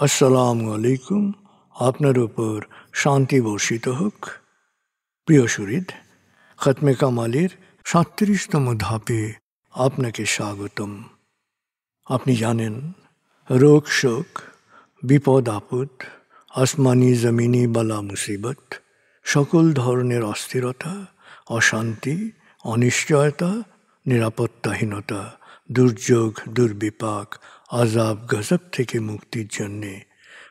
আসসালামু আলাইকুম। আপনার উপর শান্তি বর্ষিত হোক। প্রিয় শরীদ, খতমে কামালের ৩৭তম ধাপে আপনাকে স্বাগতম। আপনি জানেন, রোগ শোক, বিপদ আপদ, আসমানি জমিনি বালা মুসিবত, সকল ধরনের অস্থিরতা, অশান্তি, অনিশ্চয়তা, নিরাপত্তাহীনতা, দুর্যোগ, দুর্বিপাক, আজাব গজব থেকে মুক্তির জন্যে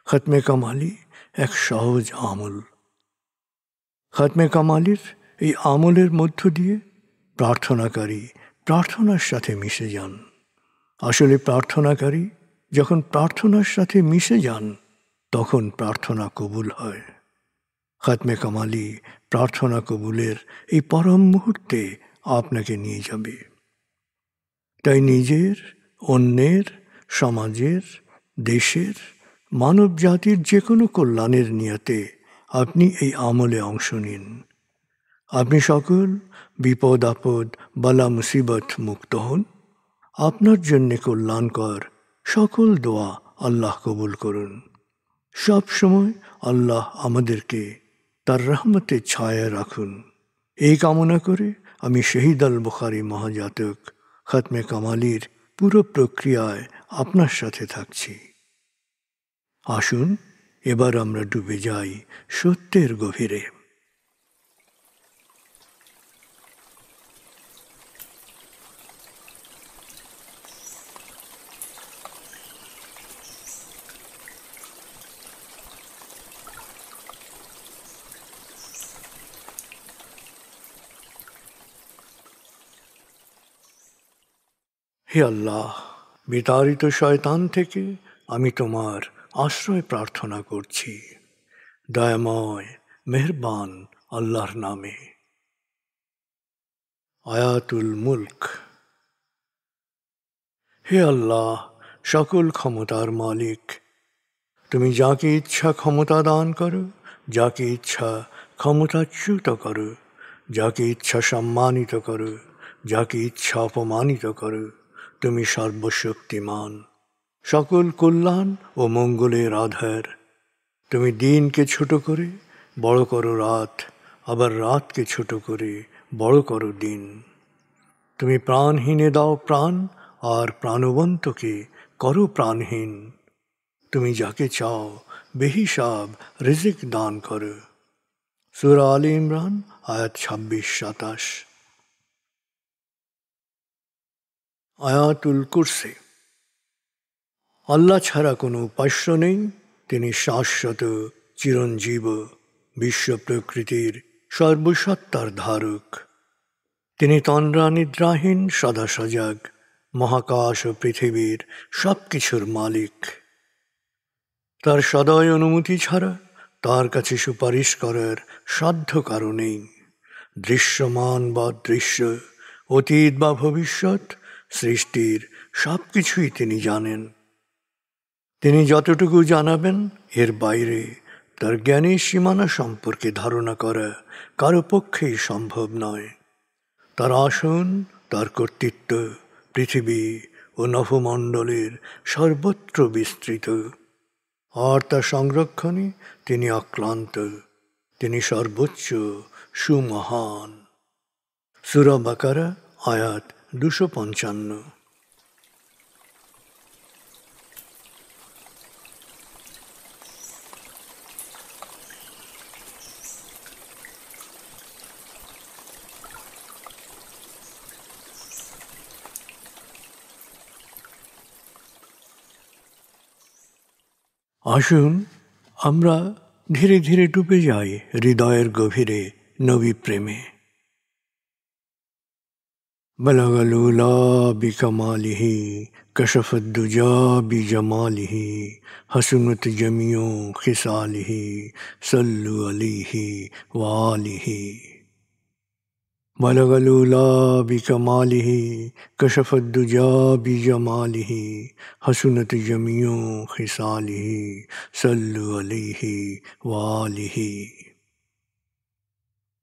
খতমে কামালি এক সহজ আমল। খতমে কামালির এই আমলের মধ্য দিয়ে প্রার্থনাকারী প্রার্থনার সাথে মিশে যান। আসলে প্রার্থনাকারী যখন প্রার্থনার সাথে মিশে যান, তখন প্রার্থনা কবুল হয়। খতমে কামালি প্রার্থনা কবুলের এই পরম মুহূর্তে আপনাকে নিয়ে যাবে। তাই নিজের, অন্যের, সমাজের, দেশের, মানব জাতির যে কোনো কল্যাণের নিয়তে আপনি এই আমলে অংশ নিন। আপনি সকল বিপদ আপদ, বালা মুসিবত মুক্ত হন। আপনার জন্যে কল্যাণকর সকল দোয়া আল্লাহ কবুল করুন। সব সময় আল্লাহ আমাদেরকে তার রহমতের ছায়ায় রাখুন। এই কামনা করে আমি শহীদ আল বুখারী মহাজাতক খতমে কামালির পুরো প্রক্রিয়ায় আপনার সাথে থাকছি। আসুন এবার আমরা ডুবে যাই সত্যের গভীরে। হে আল্লাহ, বিতাড়িত শয়তান থেকে আমি তোমার আশ্রয় প্রার্থনা করছি। দয়াময় মেহেরবান আল্লাহর নামে। আয়াতুল মুলক। হে আল্লাহ, সকল ক্ষমতার মালিক, তুমি যাকে ইচ্ছা ক্ষমতা দান করো, যাকে ইচ্ছা ক্ষমতাচ্যুত করো, যাকে ইচ্ছা সম্মানিত করো, যাকে ইচ্ছা অপমানিত করো। তুমি সর্বশক্তিমান, সকল কল্যাণ ও মঙ্গলের আধার। তুমি দিনকে ছোট করে বড় করো রাত, আবার রাতকে ছোট করে বড় করো দিন। তুমি প্রাণহীনে দাও প্রাণ, আর প্রাণবন্তকে করো প্রাণহীন। তুমি যাকে চাও বেহিসাব রিজিক দান করো। সূরা আলে ইমরান আয়াত ২৬-২৭। আয়াতুল কুরসি। আল্লাহ ছাড়া কোনো উপাস্য নেই। তিনি শাশ্বত, চিরঞ্জীব, বিশ্ব প্রকৃতির সর্বসত্তার ধারক। তিনি তন্দ্রা নিদ্রাহীন, সদা সজাগ, মহাকাশ ও পৃথিবীর সব কিছুর মালিক। তার সদয় অনুমতি ছাড়া তার কাছে সুপারিশ করার সাধ্য কারো নেই। দৃশ্যমান বা দৃশ্য, অতীত বা ভবিষ্যৎ, সৃষ্টির সব কিছুই তিনি জানেন। তিনি যতটুকু জানাবেন, এর বাইরে তার জ্ঞানের সীমানা সম্পর্কে ধারণা করা কারো পক্ষেই সম্ভব নয়। তার আসন, তার কর্তৃত্ব পৃথিবী ও নভমণ্ডলের সর্বত্র বিস্তৃত, আর তার সংরক্ষণে তিনি অক্লান্ত। তিনি সর্বোচ্চ, সুমহান। সূরা বাকারা আয়াত ২৫৫। আসুন আমরা ধীরে ধীরে ডুবে যাই হৃদয়ের গভীরে নবী প্রেমে। বলগল উলা বিকমালিহি, কশফত দুজা বিজমালিহি, হসনত জমিও খিসালিহি, সল্লু আলাইহি ওয়ালিহি। বলগল উলা বিকমালিহি, কশফত দুজা বিজমালিহি, হসনত জমিও খিসালিহি, সল্লু আলাইহি ওয়ালিহি।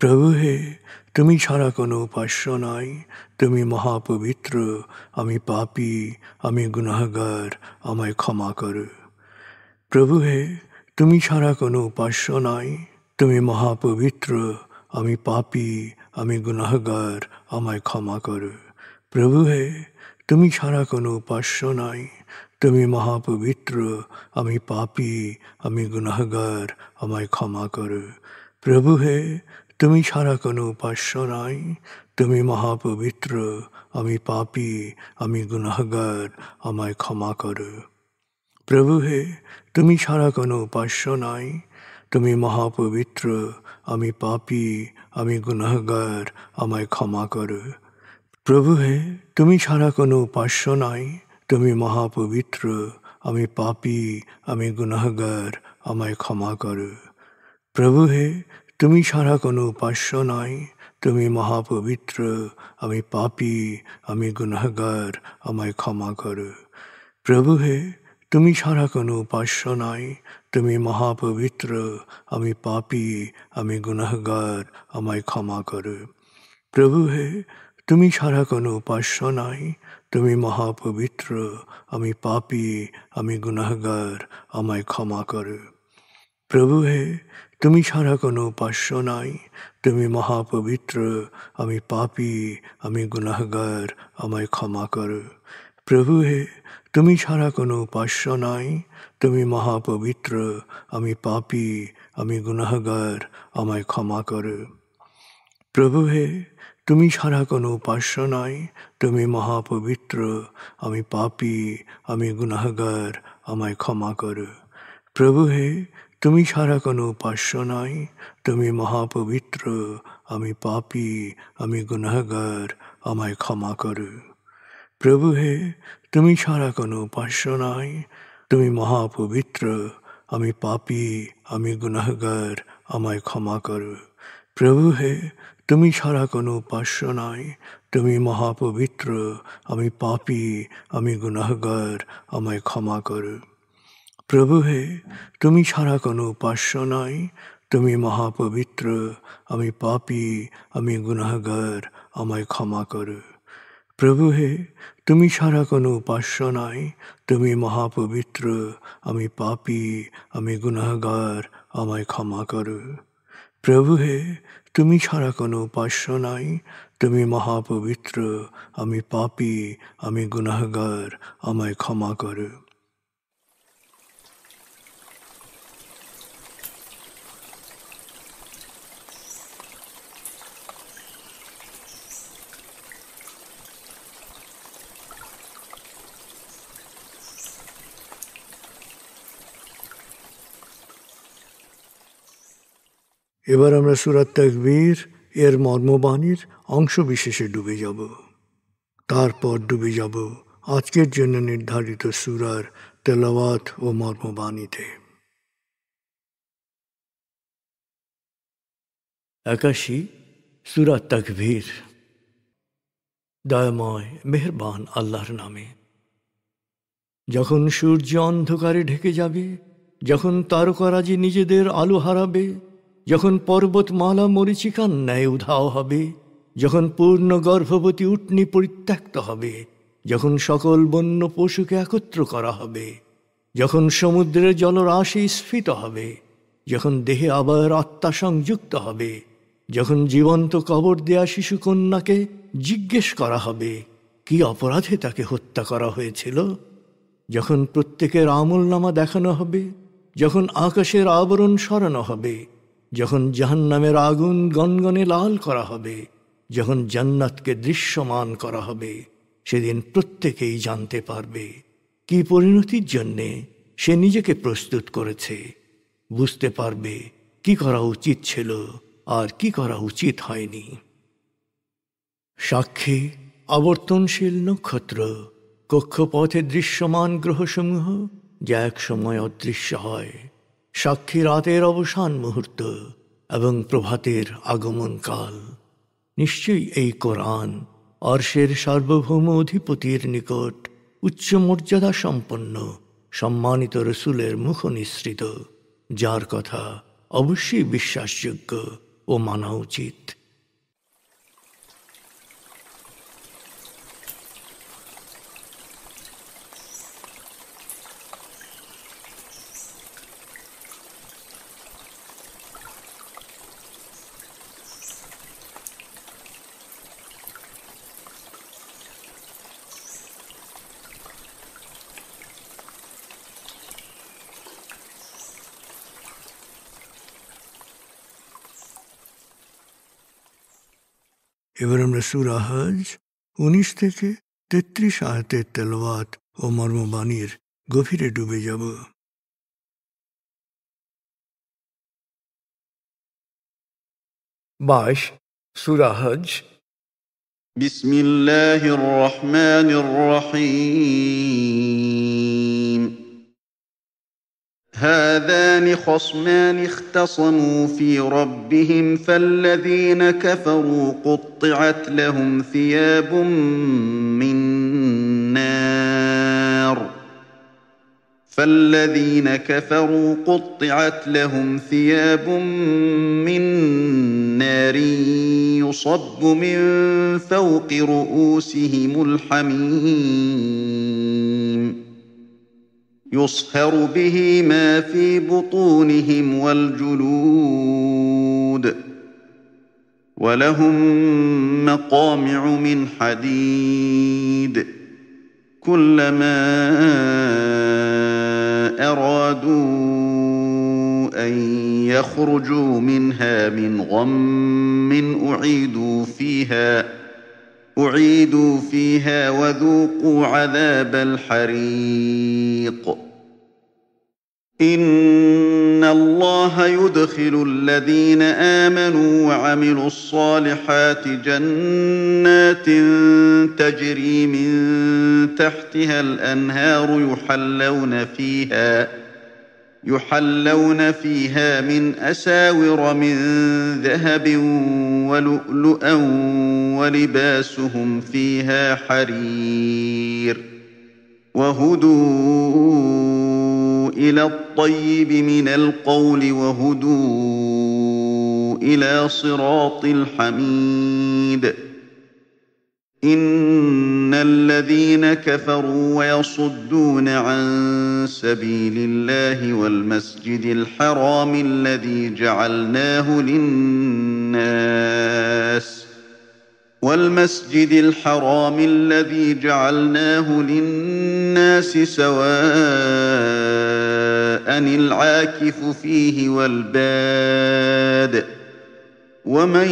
প্রভু হে, তুমি ছাড়া কোনো উপাস্য নাই, তুমি মহাপবিত্র, আমি পাপী, আমি গুনাহগার, আমায় ক্ষমা করো। প্রভু হে, তুমি ছাড়া কোনো উপাস্য নাই, তুমি মহাপবিত্র, আমি পাপী, আমি গুনাহগার, আমায় ক্ষমা করো। প্রভু হে, তুমি ছাড়া কোনো উপাস্য নাই, তুমি মহাপবিত্র, আমি পাপী, আমি গুনাহগার, আমায় ক্ষমা করো। প্রভু হে, তুমি ছাড়া কোনো উপাস্য নাই, তুমি মহাপবিত্র, আমি পাপী, আমি গুনাহগার, আমায় ক্ষমা করো। প্রভু হে, তুমি ছাড়া কোনো উপাস্য নাই, তুমি মহাপবিত্র, আমি পাপী, আমি গুনাহগার, আমায় ক্ষমা করো। প্রভু হে, তুমি ছাড়া কোনো উপাস্য নাই, তুমি মহাপবিত্র, আমি পাপী, আমি গুনাহগার, আমায় ক্ষমা করো। প্রভু হে, তুমি ছাড়া কোনো উপাস্য নাই, তুমি মহাপবিত্র, আমি পাপী, আমি গুনাহগার, আমায় ক্ষমা করো। প্রভু হে, তুমি ছাড়া কোনো উপাস্য নাই, তুমি মহাপবিত্র, আমি পাপী, আমি গুনাহগার, আমায় ক্ষমা করো। প্রভু হে, তুমি ছাড়া কোনো উপাস্য নাই, তুমি মহাপবিত্র, আমি পাপী, আমি গুনাহগার, আমায় ক্ষমা করো। প্রভু হে, তুমি ছাড়া কোনো উপাস্য নাই, তুমি মহাপবিত্র, আমি পাপী, আমি গুনাহগার, আমায় ক্ষমা করো। প্রভু হে, তুমি ছাড়া কোনো উপাস্য নাই, তুমি মহাপবিত্র, আমি পাপী, আমি গুনাহগার, আমায় ক্ষমা করো। প্রভু হে, তুমি ছাড়া কোনো উপাস্য নাই, তুমি মহাপবিত্র, আমি পাপী, আমি গুনাহগার, আমায় ক্ষমা করো। প্রভু হে, তুমি ছাড়া কোনো উপাস্য নাই, তুমি মহাপবিত্র, আমি পাপী, আমি গুনাহগার, আমায় ক্ষমা করো। প্রভু হে, তুমি ছাড়া কোনো উপাস্য নাই, তুমি মহাপবিত্র, আমি পাপী, আমি গুনাহগার, আমায় ক্ষমা করো। প্রভু হে, তুমি ছাড়া কোনো উপাস্য নাই, তুমি মহাপবিত্র, আমি পাপী, আমি গুনাহগার, আমায় ক্ষমা করো। প্রভু হে, তুমি ছাড়া কোনো উপাস্য নাই, তুমি মহাপবিত্র, আমি পাপী, আমি গুনাহগার, আমায় ক্ষমা করো। প্রভু হে, তুমি ছাড়া কোনো উপাস্য নাই, তুমি মহাপবিত্র, আমি পাপী, আমি গুনাহগার, আমায় ক্ষমা করো। প্রভু হে, তুমি ছাড়া কোনো উপাস্য নাই, তুমি মহাপবিত্র, আমি পাপী, আমি গুনাহগার, আমায় ক্ষমা করো। এবার আমরা সূরা তাকবীর এর মর্মবাণীর অংশ বিশেষে ডুবে যাব। তারপর ডুবে যাব আজকের জন্য নির্ধারিত সূরার তেলাওয়াত ও মর্মবাণীতে। 81 সূরা তাকবীর। দয়াময় মেহেরবান আল্লাহর নামে। যখন সূর্য অন্ধকারে ঢেকে যাবে, যখন তারকারাজি নিজেদের আলো হারাবে, যখন পর্বতমালা মরীচিকার ন্যায় উধাও হবে, যখন পূর্ণ গর্ভবতী উটনী পরিত্যক্ত হবে, যখন সকল বন্য পশুকে একত্র করা হবে, যখন সমুদ্রের জলরাশি স্ফীত হবে, যখন দেহে আবার আত্মা সংযুক্ত হবে, যখন জীবন্ত কবর দেয়া শিশুকন্যাকে জিজ্ঞেস করা হবে কি অপরাধে তাকে হত্যা করা হয়েছিল, যখন প্রত্যেকের আমলনামা দেখানো হবে, যখন আকাশের আবরণ সরানো হবে, যখন জাহান্নামের আগুন গনগনে লাল করা হবে, যখন জান্নাতকে দৃশ্যমান করা হবে, সেদিন প্রত্যেকেই জানতে পারবে কি পরিণতির জন্যে সে নিজেকে প্রস্তুত করেছে, বুঝতে পারবে কি করা উচিত ছিল আর কি করা উচিত হয়নি। সাক্ষী আবর্তনশীল নক্ষত্র, কক্ষপথে দৃশ্যমান গ্রহসমূহ যা এক সময় অদৃশ্য হয়, সাক্ষী রাতের অবসান মুহূর্ত এবং প্রভাতের আগমন কাল। নিশ্চয়ই এই কোরআন আরশের সার্বভৌম অধিপতির নিকট উচ্চ মর্যাদা সম্পন্ন সম্মানিত রসুলের মুখ নিঃসৃত, যার কথা অবশ্যই বিশ্বাসযোগ্য ও মানা উচিত। এবার আমরা সূরা হজ 19 থেকে 33 আয়াতের তেলাওয়াত ও মর্মবাণীর গভীরে ডুবে যাব। 22 সূরা হজ। বিসমিল্লাহির রহমানির রহিম। هذان خصمان اختصموا في ربهم فالذين كفروا قطعت لهم ثياب من نار يصب من فوق رؤوسهم الحميم يصهر به ما في بطونهم والجلود ولهم مقامع من حديد كلما أرادوا أن يخرجوا منها من غم أعيدوا فيها وذوقوا عذاب الحريق إن الله يدخل الذين آمنوا وعملوا الصالحات جنات تجري من تحتها الأنهار يحلون فيها من أساور من ذهب ولؤلؤا ولباسهم فيها حرير وهدوا إلى الطيب من القول وهدوا إلى صراط الحميد إن الذين كفروا ويصدون عن سبيل الله والمسجد الحرام الذي جعلناه للناس سواء العاكف فيه والباد ومن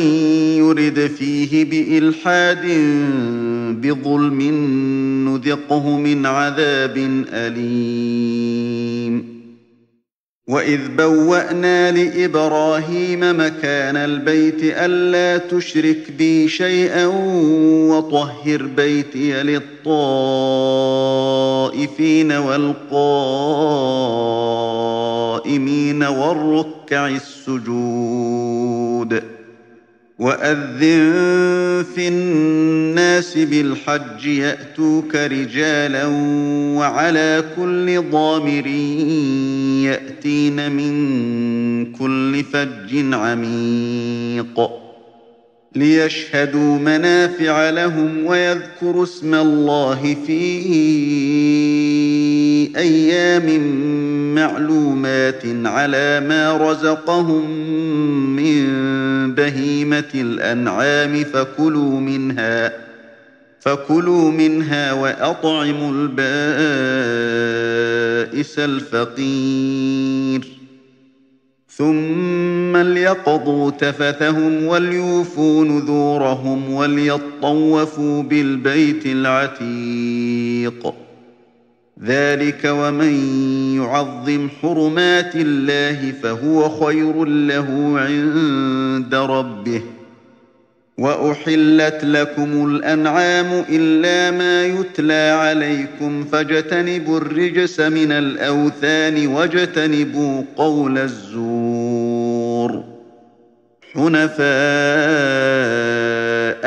يرد فيه بإلحاد بظلم نذقه من عذاب أليم وإذ بوأنا لإبراهيم مكان البيت ألا تشرك بي شيئا وطهر بيتي للطائفين والقائمين والركع السجود وأذن في الناس بالحج يأتوك رجالا وعلى كل ضامر يأتين من كل فج عميق ليشهدوا منافع لهم ويذكروا اسم الله في أيام معلومات على ما رزقهم من بهيمة الأنعام فكلوا منها وأطعموا البائس الفقير ثم ليقضوا تفثهم وليوفوا نذورهم وليطوفوا بالبيت العتيق ذلك ومن يعظم حرمات الله فهو خير له عند ربه وأحلت لكم الأنعام إلا ما يتلى عليكم فاجتنبوا الرجس من الأوثان واجتنبوا قول الزور حنفاء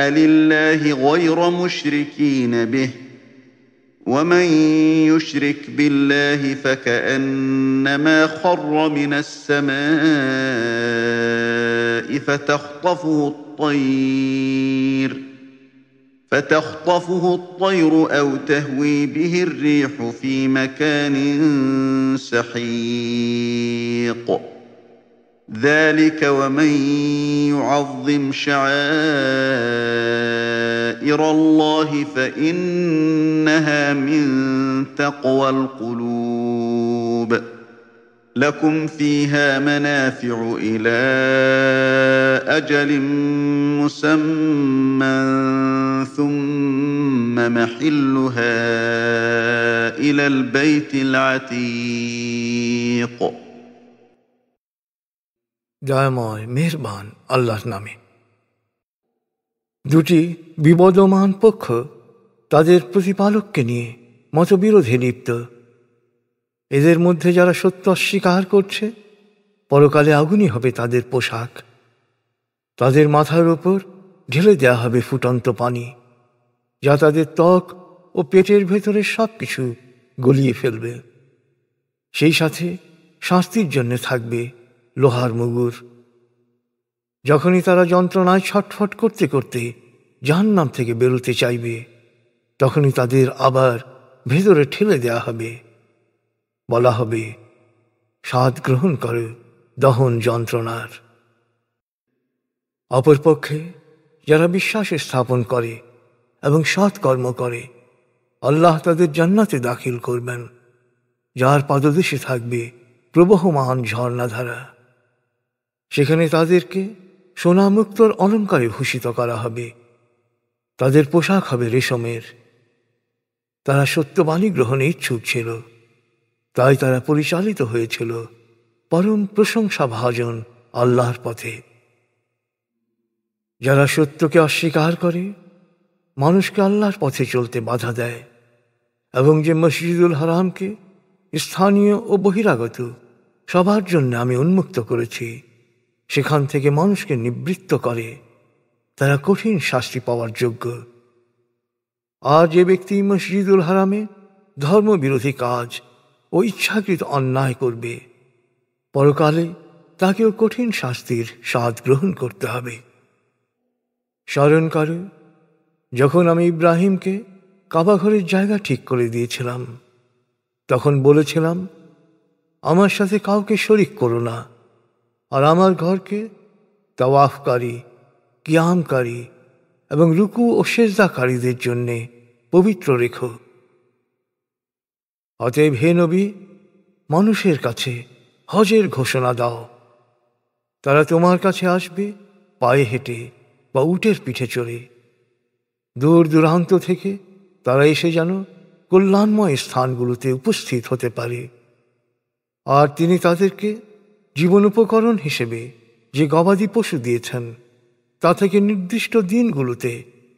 لله غير مشركين به ومن يشرك بالله فكأنما خر من السماء فتخطفه الطير أو تهوي به الريح في مكان سحيق ذلك ومن يعظم شعائر الله فإنها من تقوى القلوب لكم فيها منافع إلى أجل مسمى ثم محلها إلى البيت العتيق দয়াময় মেহেরবান আল্লাহর নামে। দুটি বিবদমান পক্ষ তাদের প্রতিপালককে নিয়ে মতবিরোধে লিপ্ত। এদের মধ্যে যারা সত্য অস্বীকার করছে, পরকালে আগুনই হবে তাদের পোশাক। তাদের মাথার ওপর ঢেলে দেয়া হবে ফুটন্ত পানি, যা তাদের ত্বক ও পেটের ভেতরের সব কিছু গলিয়ে ফেলবে। সেই সাথে শাস্তির জন্য থাকবে লোহার মুগুর। যখনই তারা যন্ত্রণায় ছটফট করতে করতে জাহান্নাম থেকে বেরোতে চাইবে, তখনই তাদের আবার ভেতরে ঠেলে দেয়া হবে। বলা হবে, স্বাদ গ্রহণ করো দহন যন্ত্রণার। অপরপক্ষে যারা বিশ্বাস স্থাপন করে এবং সৎ কর্ম করে, আল্লাহ তাদের জান্নাতে দাখিল করবেন, যার পাদদেশে থাকবে প্রবহমান ঝর্ণাধারা। সেখানে তাদেরকে সোনামুক্তর অলঙ্কারে ভূষিত করা হবে। তাদের পোশাক হবে রেশমের। তারা সত্যবাণী গ্রহণে ইচ্ছুক ছিল, তাই তারা পরিচালিত হয়েছিল পরম প্রশংসা ভাজন আল্লাহর পথে। যারা সত্যকে অস্বীকার করে, মানুষকে আল্লাহর পথে চলতে বাধা দেয়, এবং যে মসজিদুল হারামকে স্থানীয় ও বহিরাগত সবার জন্য আমি উন্মুক্ত করেছি, সেখান থেকে মানুষকে নিবৃত্ত করে, তারা কঠিন শাস্তি পাওয়ার যোগ্য। আর যে ব্যক্তি মসজিদুল হারামে ধর্মবিরোধী কাজ ও ইচ্ছাকৃত অন্যায় করবে, পরকালে তাকেও কঠিন শাস্তির স্বাদ গ্রহণ করতে হবে। স্মরণ করো, যখন আমি ইব্রাহিমকে কাবাঘরের জায়গা ঠিক করে দিয়েছিলাম, তখন বলেছিলাম, আমার সাথে কাউকে শরিক করো না, আর আমার ঘরকে তাওয়াফকারী, কিয়ামকারী এবং রুকু ও সেজদাকারীদের জন্যে পবিত্র রেখো। অতএব হে নবী, মানুষের কাছে হজের ঘোষণা দাও। তারা তোমার কাছে আসবে পায়ে হেঁটে বা উটের পিঠে চড়ে। দূর দূরান্ত থেকে তারা এসে যেন কল্যাণময় স্থানগুলোতে উপস্থিত হতে পারে। আর তিনি তাদেরকে জীবন উপকরণ হিসেবে যে গবাদি পশু দিয়েছেন, তা থেকে নির্দিষ্ট দিনগুলোতে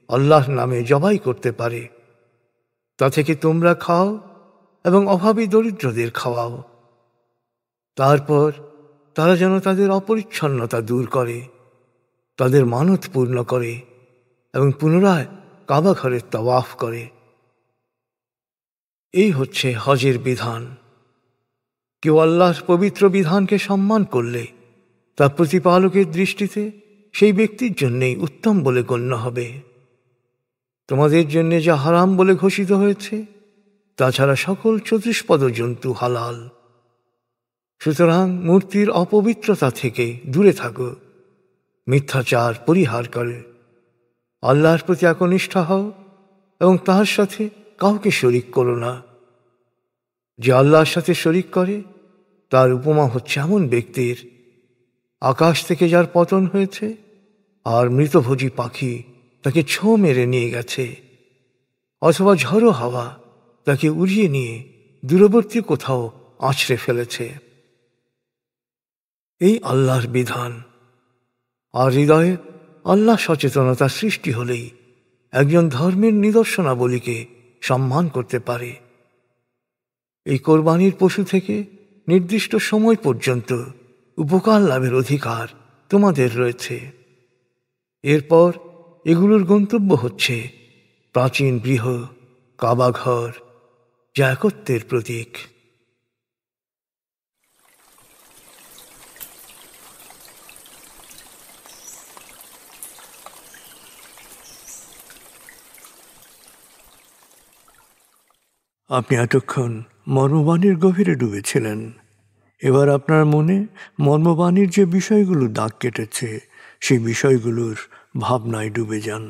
আল্লাহর নামে জবাই করতে পারে। তা থেকে তোমরা খাও এবং অভাবী দরিদ্রদের খাওয়াও। তারপর তারা যেন তাদের অপরিচ্ছন্নতা দূর করে, তাদের মানত পূর্ণ করে এবং পুনরায় কাবা ঘরের তাওয়াফ করে। এই হচ্ছে হজের বিধান। কেউ আল্লাহর পবিত্র বিধানকে সম্মান করলে তা প্রতিপালকের দৃষ্টিতে সেই ব্যক্তির জন্যেই উত্তম বলে গণ্য হবে। তোমাদের জন্যে যা হারাম বলে ঘোষিত হয়েছে, তাছাড়া সকল চতুষ্পদ জন্তু হালাল। সুতরাং মূর্তির অপবিত্রতা থেকে দূরে থাকো, মিথ্যাচার পরিহার করে, আল্লাহর প্রতি একনিষ্ঠ হও এবং তার সাথে কাউকে শরিক করো না। যে আল্লাহর সাথে শরিক করে, তার উপমা হচ্ছে এমন ব্যক্তির, আকাশ থেকে যার পতন হয়েছে আর মৃতভোজী পাখি তাকে ছোঁ মেরে নিয়ে গেছে, অথবা ঝড়ো হাওয়া তাকে উড়িয়ে নিয়ে দূরবর্তী কোথাও আছড়ে ফেলেছে। এই আল্লাহর বিধান। আর হৃদয়ে আল্লাহ সচেতনতা সৃষ্টি হলেই একজন ধর্মের নিদর্শনাবলীকে সম্মান করতে পারে। এই কোরবানির পশু থেকে নির্দিষ্ট সময় পর্যন্ত উপকার লাভের অধিকার তোমাদের রয়েছে। এরপর এগুলোর গন্তব্য হচ্ছে প্রাচীন গৃহ, কাবাঘর যা একত্বের প্রতীক। আপনি এতক্ষণ মর্মবাণীর গভীরে ডুবেছিলেন। এবার আপনার মনে মর্মবাণীর যে বিষয়গুলো দাগ কেটেছে সেই বিষয়গুলোর ভাবনায় ডুবে যান।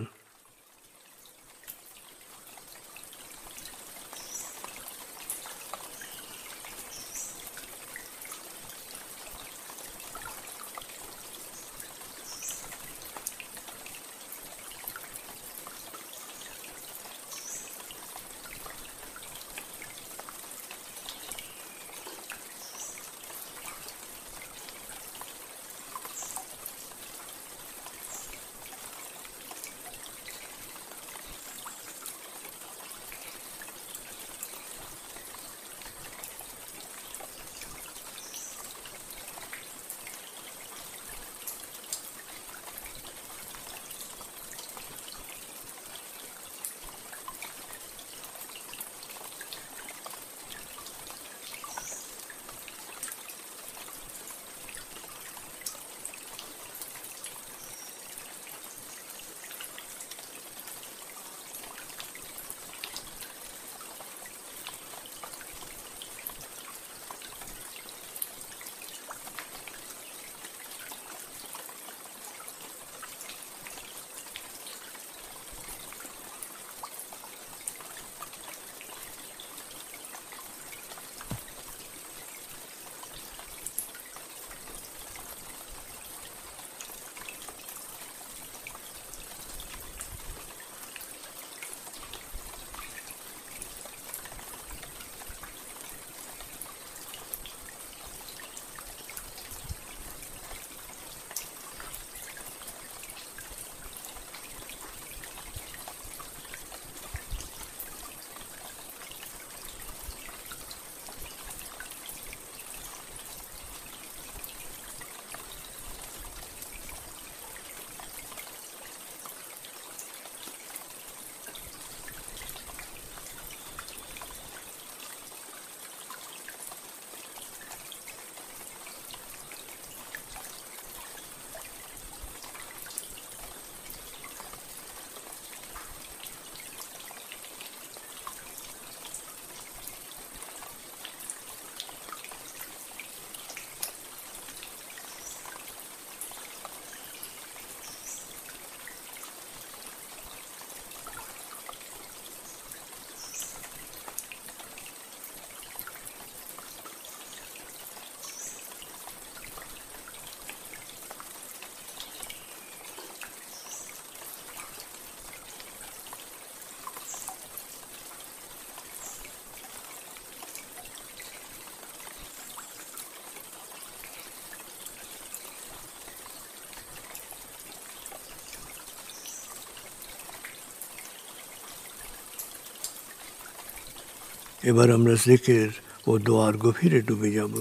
এবার আমরা জিকির ও দোয়ার গভীরে ডুবে যাব।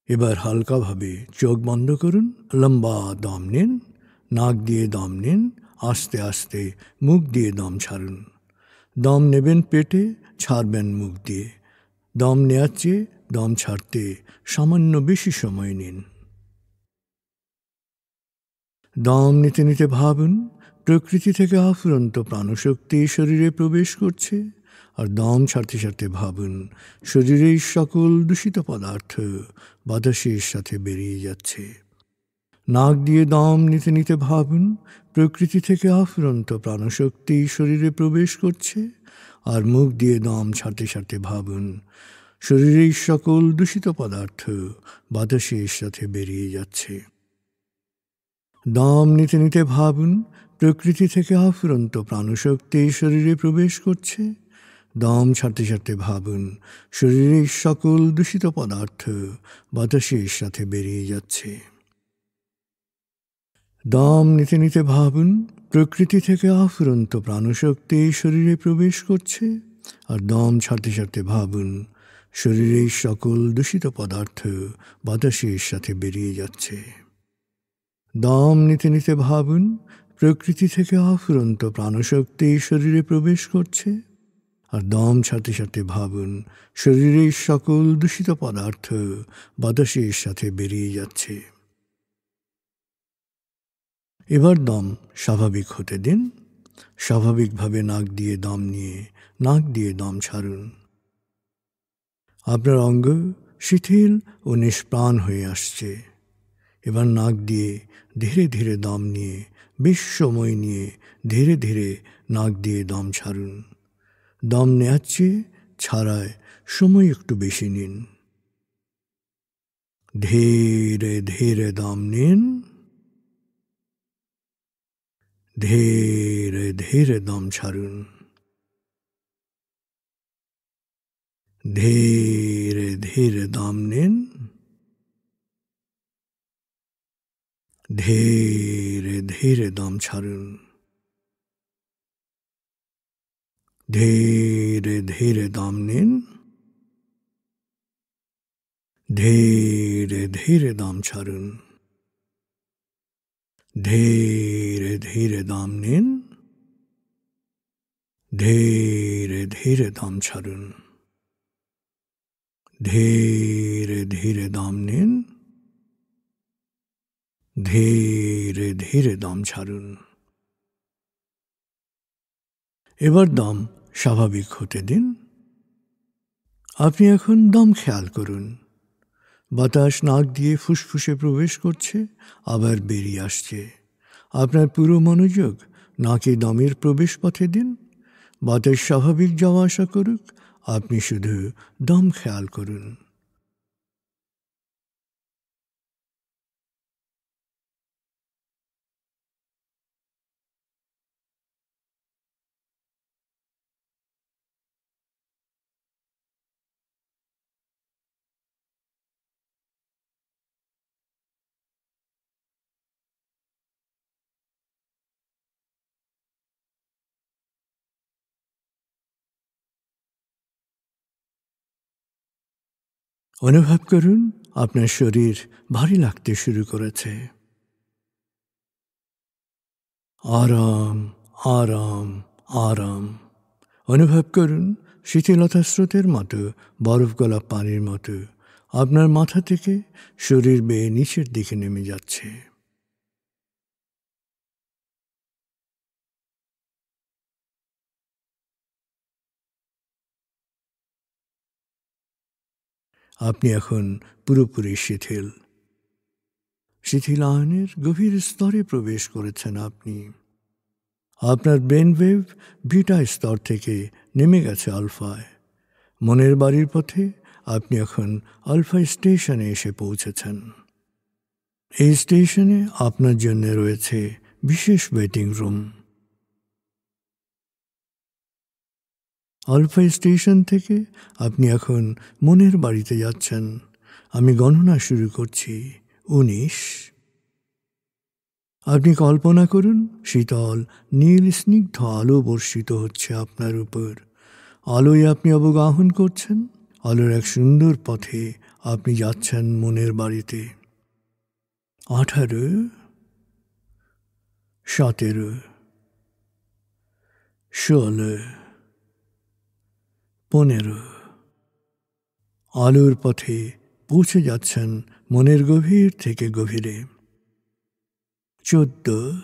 এবার হালকাভাবে চোখ বন্ধ করুন, লম্বা দম নিন, নাক দিয়ে দম নিন, আস্তে আস্তে মুখ দিয়ে দম ছাড়ুন। দম নেবেন পেটে, ছাড়বেন মুখ দিয়ে। দম নেওয়ার চেয়ে দম ছাড়তে সামান্য বেশি সময় নিন। দম নিতে নিতে ভাবুন প্রকৃতি থেকে অফুরন্ত প্রাণশক্তি শরীরে প্রবেশ করছে, আর দম ছাড়তে ছাড়তে ভাবুন শরীরের সকল দূষিত পদার্থ বাতাসের সাথে বেরিয়ে যাচ্ছে। নাক দিয়ে দম নিতে নিতে ভাবুন প্রকৃতি থেকে অফুরন্ত প্রাণশক্তি শরীরে প্রবেশ করছে, আর মুখ দিয়ে দম ছাড়তে ছাড়তে ভাবুন শরীরের সকল দূষিত পদার্থ বাতাসের সাথে বেরিয়ে যাচ্ছে। দম নিতে নিতে ভাবুন প্রকৃতি থেকে অফুরন্ত প্রাণশক্তি শরীরে প্রবেশ করছে। দম ছাড়তে ছাড়তে ভাবুন শরীরের সকল দূষিত পদার্থ বাতাসের সাথে বেরিয়ে যাচ্ছে। দম নিতে নিতে ভাবুন প্রকৃতি থেকে অফুরন্ত প্রাণশক্তি শরীরে প্রবেশ করছে, আর দম ছাড়তে ছাড়তে ভাবুন শরীরের সকল দূষিত পদার্থ বাতাসের সাথে বেরিয়ে যাচ্ছে। দম নিতে নিতে ভাবুন প্রকৃতি থেকে অফুরন্ত প্রাণশক্তি শরীরে প্রবেশ করছে, আর দম সাথে সাথে ভাবুন শরীরের সকল দূষিত পদার্থ বাতাসের সাথে বেরিয়ে যাচ্ছে। এবার দম স্বাভাবিক হতে দিন। স্বাভাবিকভাবে নাক দিয়ে দম নিয়ে নাক দিয়ে দম ছাড়ুন। আপনার অঙ্গ শিথিল ও নিষ্প্রাণ হয়ে আসছে। এবার নাক দিয়ে ধীরে ধীরে দম নিয়ে বেশ সময় নিয়ে ধীরে ধীরে নাক দিয়ে দম ছাড়ুন। দম নেওয়ার চেয়ে ছাড়ায় সময় একটু বেশি নিন। ধীরে ধীরে দম নিন, ধীরে ধীরে দম ছাড়ুন। ধীরে ধীরে দম নিন, ধীরে ধীরে দম ছাড়ুন। ধীরে ধীরে দম নিন, ধীরে ধীরে দম ছাড়ুন। ধীরে ধীরে দম নিন, ধীরে ধীরে দম ছাড়ুন। ধীরে ধীরে দম নিন, ধীরে ধীরে দম ছাড়ুন। এবার দম স্বাভাবিক হতে দিন। আপনি এখন দম খেয়াল করুন। বাতাস নাক দিয়ে ফুসফুসে প্রবেশ করছে, আবার বেরিয়ে আসছে। আপনার পুরো মনোযোগ নাকে দমের প্রবেশ পথে দিন। বাতাস স্বাভাবিক যাওয়া আসা করুক, আপনি শুধু দম খেয়াল করুন। অনুভব করুন আপনার শরীর ভারী লাগতে শুরু করেছে। আরাম, আরাম, আরাম। অনুভব করুন শীতলতা স্রোতের মতো, বরফ গলা পানির মতো আপনার মাথা থেকে শরীর বেয়ে নিচের দিকে নেমে যাচ্ছে। আপনি এখন পুরোপুরি শিথিল। শিথিলায়নের গভীর স্তরে প্রবেশ করেছেন আপনি। আপনার ব্রেন ওয়েভ বিটা স্তর থেকে নেমে গেছে আলফায়। মনের বাড়ির পথে আপনি এখন আলফা স্টেশনে এসে পৌঁছেছেন। এই স্টেশনে আপনার জন্য রয়েছে বিশেষ ওয়েটিং রুম। আলফা স্টেশন থেকে আপনি এখন মনের বাড়িতে যাচ্ছেন। আমি গণনা শুরু করছি। 19। আপনি কল্পনা করুন শীতল নীল স্নিগ্ধ আলো বর্ষিত হচ্ছে আপনার উপর। আলোয় আপনি অবগাহন করছেন। আলোর এক সুন্দর পথে আপনি যাচ্ছেন মনের বাড়িতে। 18, 17, 16, 15। আলোর পথে পৌঁছে যাচ্ছেন মনের গভীর থেকে গভীরে। 14,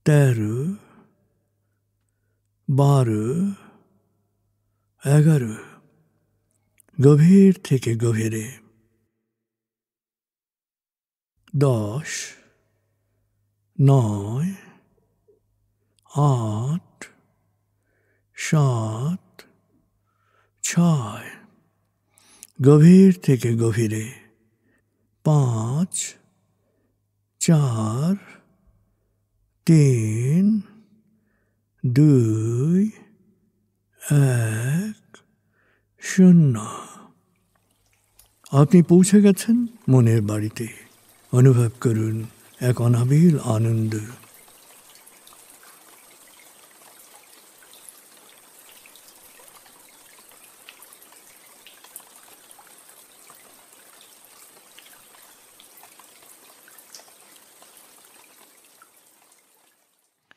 13, 12, 11। গভীর থেকে গভীরে। 10, 9, 8, 7, 6। গভীর থেকে গভীরে। 5, 4, 3, 2, 1, 0। আপনি পৌঁছে গেছেন মনের বাড়িতে। অনুভব করুন এক অনাবিল আনন্দ।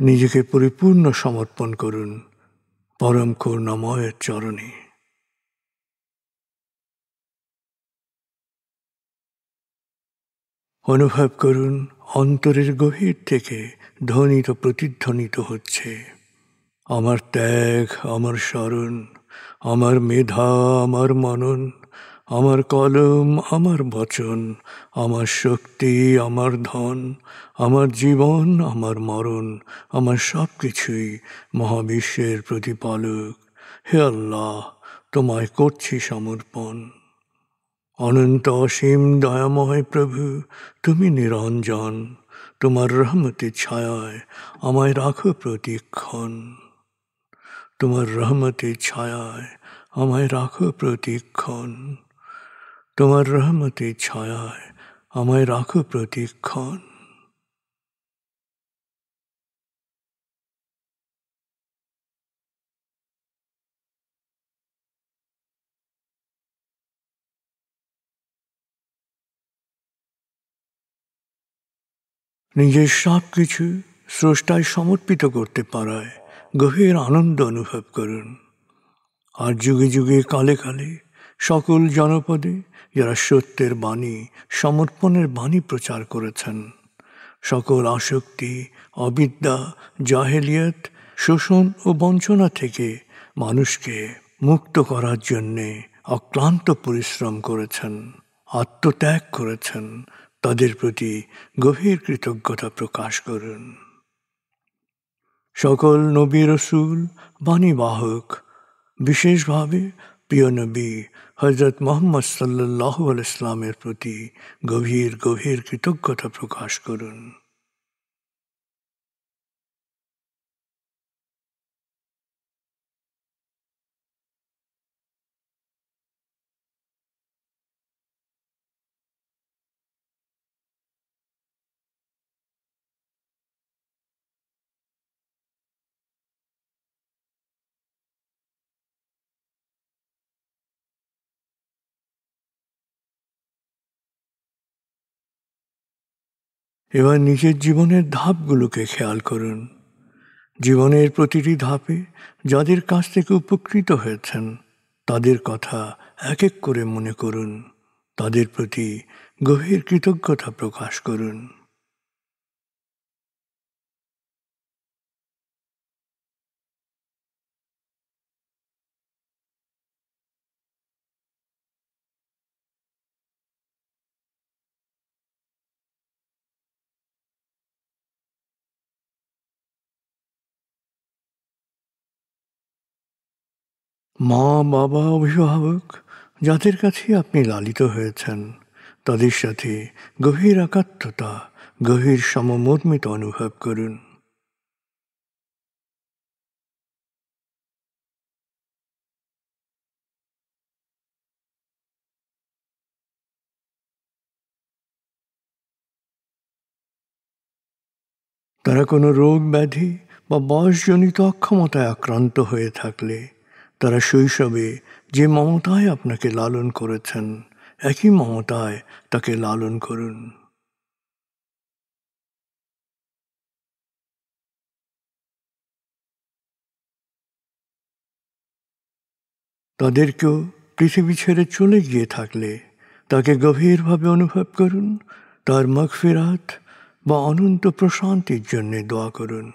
নিজেকে পরিপূর্ণ সমর্পণ করুন পরম করুণাময়ের চরণে। অনুভব করুন অন্তরের গভীর থেকে ধ্বনিত প্রতিধ্বনিত হচ্ছে, আমার ত্যাগ, আমার স্মরণ, আমার মেধা, আমার মনন, আমার কলম, আমার বচন, আমার শক্তি, আমার ধন, আমার জীবন, আমার মরণ, আমার সব কিছুই মহাবিশ্বের প্রতিপালক হে আল্লাহ, তোমায় করছি সমর্পণ। অনন্ত অসীম দয়াময় প্রভু, তুমি নিরঞ্জন, তোমার রহমতের ছায়ায় আমায় রাখো প্রতিক্ষণ। তোমার রহমতের ছায়ায় আমায় রাখো প্রতিক্ষণ। তোমার রহমতের ছায়ায় আমায় রাখো প্রতিক্ষণ। নিজের সব কিছু স্রষ্টায় সমর্পিত করতে পারায় গভীর আনন্দ অনুভব করুন। আর যুগে যুগে কালে কালে সকল জনপদে যারা সত্যের বাণী, সমর্পণের বাণী প্রচার করেছেন, সকল আসক্তি, অবিদ্যা, জাহেলিয়ত, শোষণ ও বঞ্চনা থেকে মানুষকে মুক্ত করার জন্যে অক্লান্ত পরিশ্রম করেছেন, আত্মত্যাগ করেছেন, তাদের প্রতি গভীর কৃতজ্ঞতা প্রকাশ করুন। সকল নবী রসুল, বাণীবাহক, বিশেষভাবে প্রিয় নবী হযরত মুহাম্মদ সাল্লাল্লাহু আলাইহি ওয়াসাল্লামের প্রতি গভীর গভীর কৃতজ্ঞতা প্রকাশ করুন। এবার নিজের জীবনের ধাপগুলোকে খেয়াল করুন। জীবনের প্রতিটি ধাপে যাদের কাছ থেকে উপকৃত হয়েছেন তাদের কথা এক এক করে মনে করুন, তাদের প্রতি গভীর কৃতজ্ঞতা প্রকাশ করুন। মা, বাবা, অভিভাবক যাদের কাছে আপনি লালিত হয়েছেন তাদের সাথে গভীর একাত্মতা, গভীর সমমর্মিতা অনুভব করুন। তারা কোনো রোগ ব্যাধি বা বয়সজনিত অক্ষমতায় আক্রান্ত হয়ে থাকলে তারা শৈশবে যে মমতায় আপনাকে লালন করেছেন একই মমতায় তাকে লালন করুন। তাদেরকেও পৃথিবী ছেড়ে চলে গিয়ে থাকলে তাকে গভীরভাবে অনুভব করুন, তার মাগফিরাত বা অনন্ত প্রশান্তির জন্য দোয়া করুন।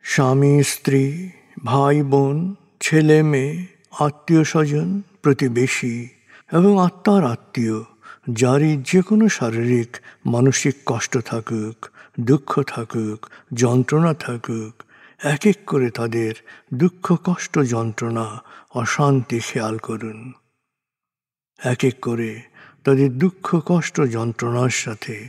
স্বামী, স্ত্রী, ভাই বোন, ছেলে মেয়ে, আত্মীয় স্বজন, প্রতিবেশী এবং আত্মার আত্মীয় যারই যে কোনো শারীরিক মানসিক কষ্ট থাকুক, দুঃখ থাকুক, যন্ত্রণা থাকুক, এক এক করে তাদের দুঃখ, কষ্ট, যন্ত্রণা, অশান্তি খেয়াল করুন। এক এক করে তাদের দুঃখ, কষ্ট, যন্ত্রণার সাথে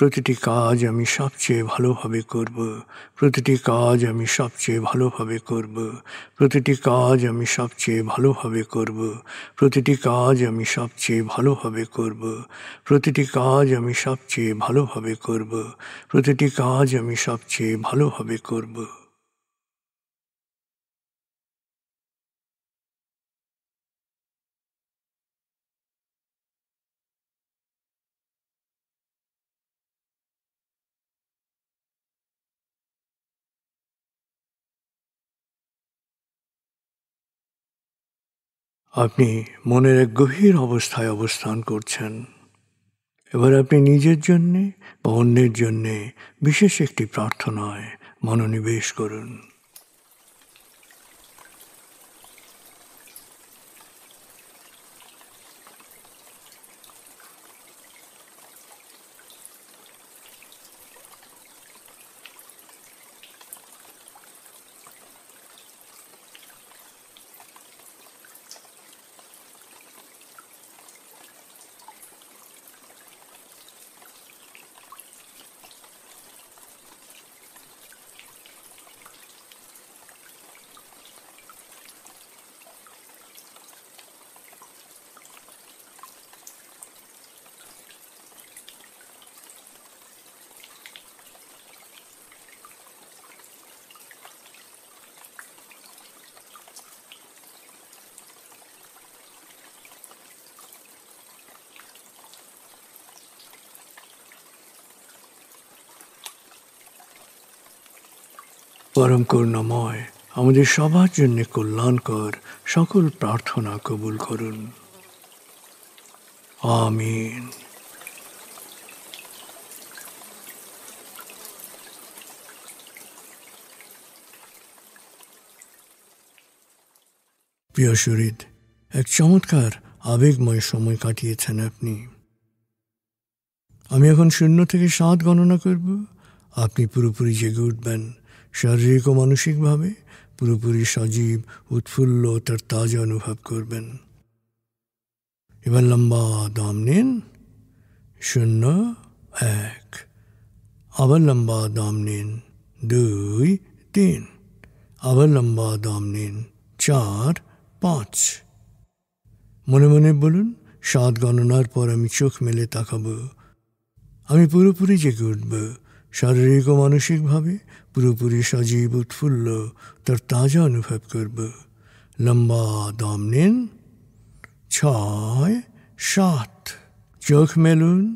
প্রতিটি কাজ আমি সবচেয়ে ভালোভাবে করব, প্রতিটি কাজ আমি সবচেয়ে ভালোভাবে করব, প্রতিটি কাজ আমি সবচেয়ে ভালোভাবে করব, প্রতিটি কাজ আমি সবচেয়ে ভালোভাবে করব, প্রতিটি কাজ আমি সবচেয়ে ভালোভাবে করব, প্রতিটি কাজ আমি সবচেয়ে ভালোভাবে করব। আপনি মনের এক গভীর অবস্থায় অবস্থান করছেন। এবার আপনি নিজের জন্যে বা অন্যের জন্যে বিশেষ একটি প্রার্থনায় মনোনিবেশ করুন। পরম করুণাময় আমাদের সবার জন্য কল্যাণকর সকল প্রার্থনা কবুল করুন। আমিন। প্রিয় শরীর, এক চমৎকার আবেগময় সময় কাটিয়েছেন আপনি। আমি এখন 0 থেকে 7 গণনা করব। আপনি পুরোপুরি জেগে উঠবেন, শারীরিক ও মানসিকভাবে পুরোপুরি সজীব, উৎফুল্ল, তার তাজা অনুভব করবেন। এবার লম্বা দম নিন। 0, 1। আবার লম্বা দম নিন। 2, 3। আবার লম্বা দম নিন। 4, 5। মনে মনে বলুন, 7 গণনার পর আমি চোখ মেলে তাকাবো। আমি পুরোপুরি জেগে উঠব, শারীরিক ও মানসিকভাবে পুরোপুরি সজীব, উৎফুল্ল, তার তাজা অনুভব করব। লম্বা দম নিন। 6, 7। চোখ মেলুন।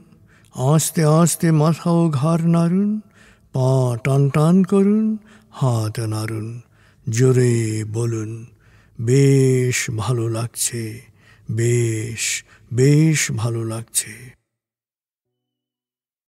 আস্তে আস্তে মাথা ও ঘাড় নাড়ুন। পা টান টান করুন। হাত নাড়ুন। জোরে বলুন, বেশ ভালো লাগছে, বেশ বেশ ভালো লাগছে।